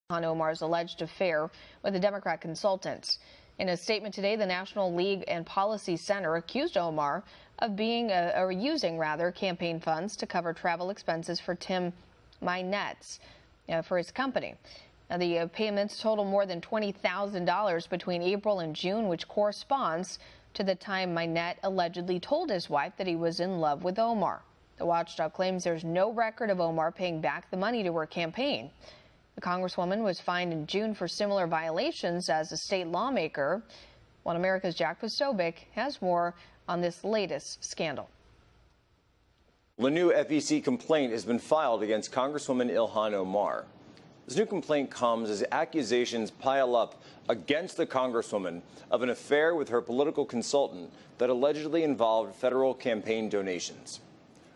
Ilhan Omar's alleged affair with a Democrat consultant. In a statement today, the National Legal and Policy Center accused Omar of using campaign funds to cover travel expenses for Tim Mynett for his company. Now, the payments total more than $20,000 between April and June, which corresponds to the time Mynett allegedly told his wife that he was in love with Omar. The watchdog claims there's no record of Omar paying back the money to her campaign. The Congresswoman was fined in June for similar violations as a state lawmaker. One America's Jack Posobiec has more on this latest scandal. The new FEC complaint has been filed against Congresswoman Ilhan Omar. This new complaint comes as accusations pile up against the Congresswoman of an affair with her political consultant that allegedly involved federal campaign donations.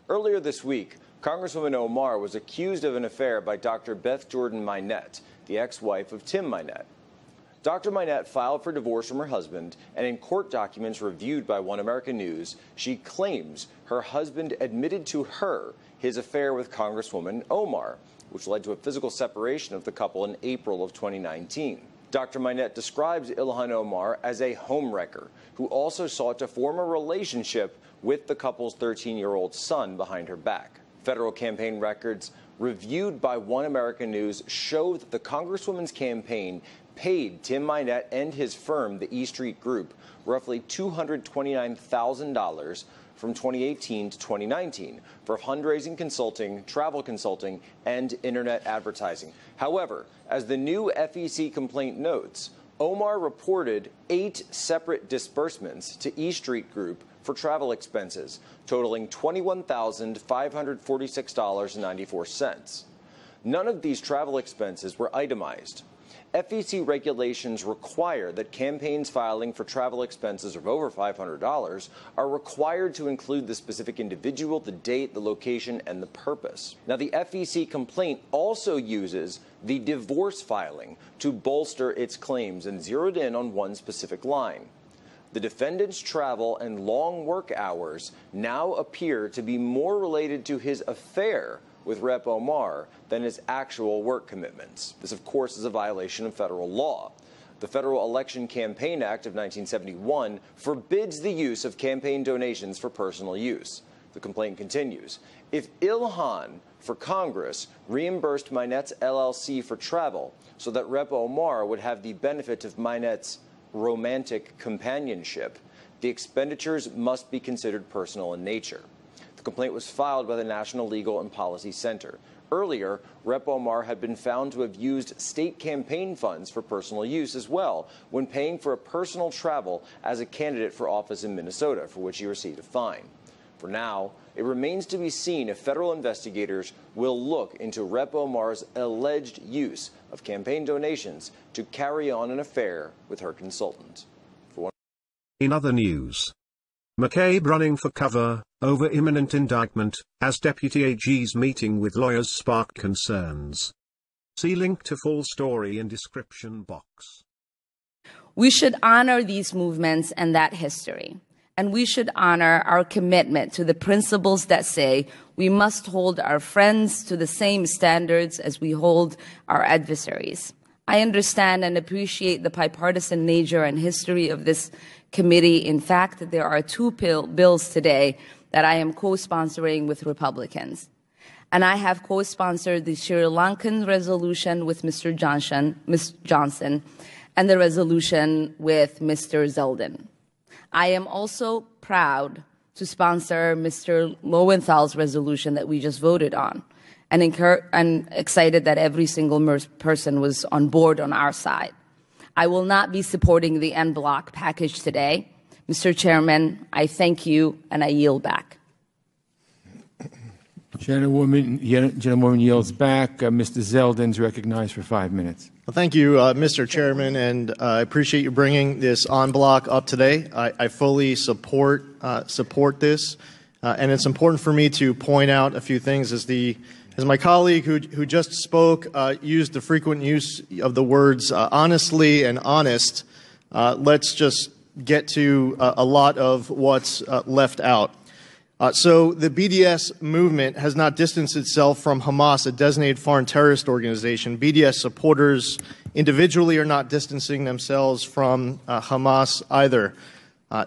Earlier this week, Congresswoman Omar was accused of an affair by Dr. Beth Jordan Mynett, the ex-wife of Tim Mynett. Dr. Mynett filed for divorce from her husband, and in court documents reviewed by One American News, she claims her husband admitted to her his affair with Congresswoman Omar, which led to a physical separation of the couple in April of 2019. Dr. Mynett describes Ilhan Omar as a homewrecker who also sought to form a relationship with the couple's 13-year-old son behind her back. Federal campaign records reviewed by One American News show that the Congresswoman's campaign paid Tim Mynett and his firm, the E Street Group, roughly $229,000 from 2018 to 2019 for fundraising consulting, travel consulting, and internet advertising. However, as the new FEC complaint notes, Omar reported 8 separate disbursements to E Street Group for travel expenses, totaling $21,546.94. None of these travel expenses were itemized. FEC regulations require that campaigns filing for travel expenses of over $500 are required to include the specific individual, the date, the location, and the purpose. Now, the FEC complaint also uses the divorce filing to bolster its claims and zeroed in on one specific line. The defendant's travel and long work hours now appear to be more related to his affair with Rep. Omar than his actual work commitments. This, of course, is a violation of federal law. The Federal Election Campaign Act of 1971 forbids the use of campaign donations for personal use. The complaint continues. If Ilhan, for Congress, reimbursed Mynett's LLC for travel so that Rep. Omar would have the benefit of Mynett's romantic companionship, the expenditures must be considered personal in nature. The complaint was filed by the National Legal and Policy Center. Earlier, Rep. Omar had been found to have used state campaign funds for personal use as well when paying for a personal travel as a candidate for office in Minnesota, for which he received a fine. For now, it remains to be seen if federal investigators will look into Rep. Omar's alleged use of campaign donations to carry on an affair with her consultant. In other news, McCabe running for cover over imminent indictment as Deputy AG's meeting with lawyers sparked concerns. See link to full story in description box. We should honor these movements and that history. And we should honor our commitment to the principles that say we must hold our friends to the same standards as we hold our adversaries. I understand and appreciate the bipartisan nature and history of this committee. In fact, there are 2 bills today that I am co-sponsoring with Republicans. And I have co-sponsored the Sri Lankan resolution with Mr. Johnson, and the resolution with Mr. Zeldin. I am also proud to sponsor Mr. Lowenthal's resolution that we just voted on, and excited that every single person was on board on our side. I will not be supporting the en bloc package today. Mr. Chairman, I thank you, and I yield back. Gentlewoman yields back. Mr. Zeldin is recognized for 5 minutes. Well, thank you, Mr. Chairman, and I appreciate you bringing this en bloc up today. I fully support this, and it's important for me to point out a few things. As my colleague who just spoke used the frequent use of the words honestly and honest, let's just get to a lot of what's left out. So the BDS movement has not distanced itself from Hamas, a designated foreign terrorist organization. BDS supporters individually are not distancing themselves from Hamas either.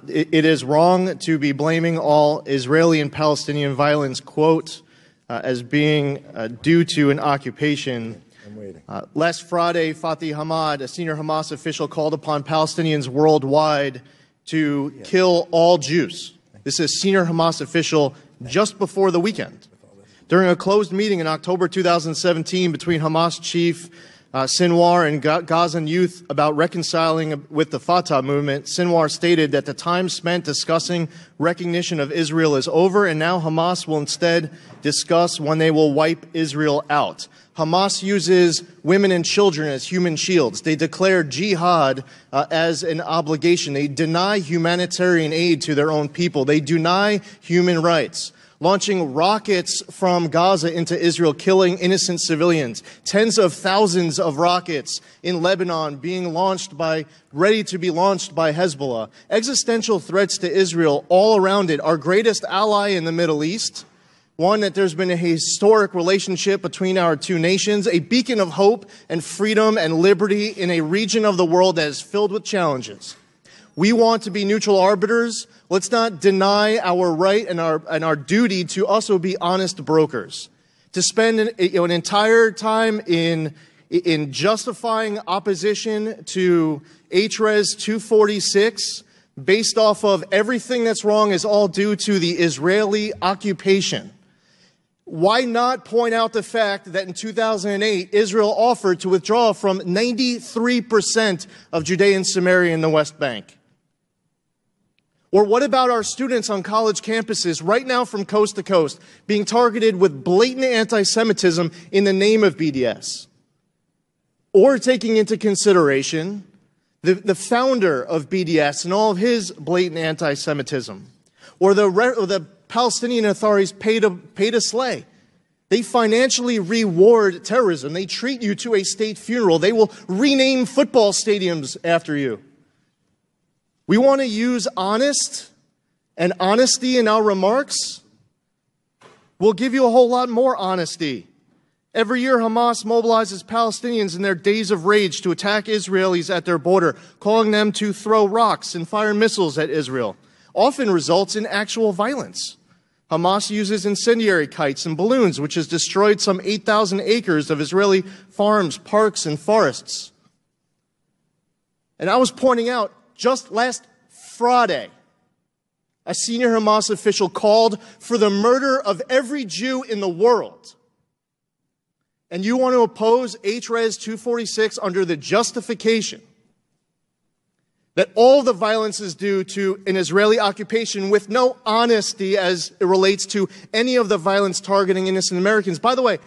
It is wrong to be blaming all Israeli and Palestinian violence, quote, as being due to an occupation. Last Friday, Fatih Hamad, a senior Hamas official, called upon Palestinians worldwide to kill all Jews. This is a senior Hamas official just before the weekend. During a closed meeting in October 2017 between Hamas chief Sinwar and Gazan youth about reconciling with the Fatah movement, Sinwar stated that the time spent discussing recognition of Israel is over, and now Hamas will instead discuss when they will wipe Israel out. Hamas uses women and children as human shields. They declare jihad as an obligation. They deny humanitarian aid to their own people. They deny human rights. Launching rockets from Gaza into Israel, killing innocent civilians. Tens of thousands of rockets in Lebanon being ready to be launched by Hezbollah. Existential threats to Israel all around it. Our greatest ally in the Middle East. One, that there's been a historic relationship between our two nations, a beacon of hope and freedom and liberty in a region of the world that is filled with challenges. We want to be neutral arbiters. Let's not deny our right and our duty to also be honest brokers. To spend an entire time in justifying opposition to HRES 246 based off of everything that's wrong is all due to the Israeli occupation. Why not point out the fact that in 2008, Israel offered to withdraw from 93% of Judea and Samaria in the West Bank? Or what about our students on college campuses right now from coast to coast being targeted with blatant anti-Semitism in the name of BDS? Or taking into consideration the founder of BDS and all of his blatant anti-Semitism? Or the Palestinian authorities pay to slay. They financially reward terrorism. They treat you to a state funeral. They will rename football stadiums after you. We want to use honest and honesty in our remarks. We'll give you a whole lot more honesty. Every year, Hamas mobilizes Palestinians in their days of rage to attack Israelis at their border, calling them to throw rocks and fire missiles at Israel. Often results in actual violence. Hamas uses incendiary kites and balloons, which has destroyed some 8,000 acres of Israeli farms, parks, and forests. And I was pointing out, just last Friday, a senior Hamas official called for the murder of every Jew in the world. And you want to oppose HRES 246 under the justification that all the violence is due to an Israeli occupation with no honesty as it relates to any of the violence targeting innocent Americans. By the way,